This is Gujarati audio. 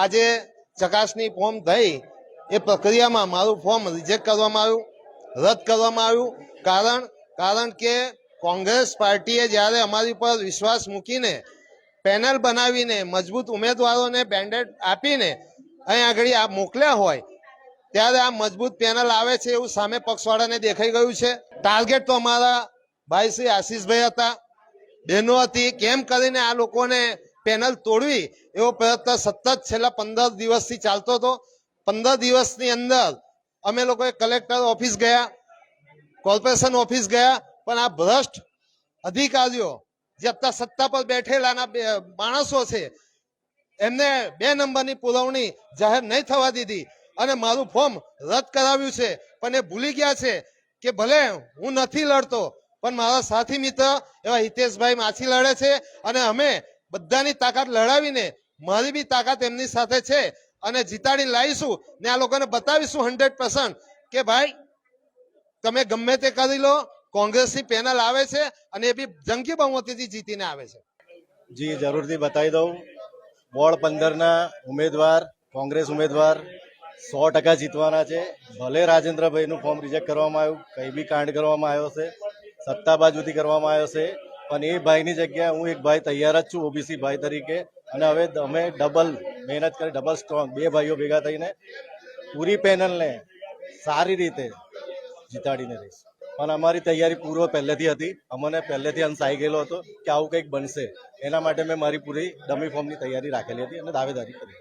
આજે ચકાસણી ફોર્મ થઈ એ પ્રક્રિયામાં મારું ફોર્મ રિજેક્ટ કરવામાં આવ્યું, રદ કરવામાં આવ્યું. કારણ કે કોંગ્રેસ પાર્ટીએ જ્યારે અમારી પર વિશ્વાસ મૂકીને પેનલ બનાવીને મજબૂત ઉમેદવારોને બેન્ડેડ આપીને અહીં આગળ આ મોકલ્યા હોય ત્યારે આ મજબૂત પેનલ આવે છે એવું સામે પક્ષવાળાને દેખાઈ ગયું છે. ટાર્ગેટ તો અમારા ભાઈ શ્રી આશીષભાઈ હતા, બહેનો હતી. કેમ કરીને આ લોકોને પેનલ તોડવી એવો પ્રયત્ન સતત છેલ્લા 15 દિવસથી ચાલતો હતો. 15 દિવસની અંદર અમે લોકોએ કલેક્ટર ઓફિસ ગયા, કોર્પોરેશન ઓફિસ ગયા, પણ આ ભ્રષ્ટ અધિકારીઓ જે અત્યારે સત્તા પર બેઠેલાના માણસો છે એમને 2 નંબરની પુરવણી જાહેર નહીં થવા દીધી અને મારું ફોર્મ રદ કરાવ્યું છે. પણ એ ભૂલી ગયા છે કે ભલે હું નથી લડતો પણ મારા સાથી મિત્ર એવા હિતેશભાઈ માછી લડે છે અને અમે બધાની તાકાત લડાવીને મારી બી તાકાત એમની સાથે છે અને જીતાડી લાવીશું ને આ લોકોને બતાવીશું 100% કે ભાઈ તમે ગમે તે કરી લો, કોંગ્રેસની પેનલ આવે છે અને એ બી જંગી બહુમતીથી જીતીને આવે છે. જી જરૂરથી બતાવી દઉં. વોર્ડ 15ના ઉમેદવાર કોંગ્રેસ ઉમેદવાર 100% જીતવાના છે. ભલે રાજેન્દ્રભાઈનું ફોર્મ રિજેક્ટ કરવામાં આવ્યું, કંઈ બી કાંડ કરવામાં આવ્યો છે, સત્તાબાજુથી કરવામાં આવ્યો છે, પણ એ ભાઈની જગ્યાએ હું એક ભાઈ તૈયાર જ છું ઓબીસી ભાઈ તરીકે. અને હવે અમે ડબલ મહેનત કરી, ડબલ સ્ટ્રોંગ 2 ભાઈઓ ભેગા થઈને પૂરી પેનલને સારી રીતે જીતાડીને રહીશ. પણ અમારી તૈયારી પૂર્વ પહેલેથી હતી. અમને પહેલેથી અંશ આવી ગયેલો હતો કે આવું કંઈક બનશે. એના માટે મેં મારી પૂરી ડમી ફોર્મની તૈયારી રાખેલી હતી અને દાવેદારી કરી.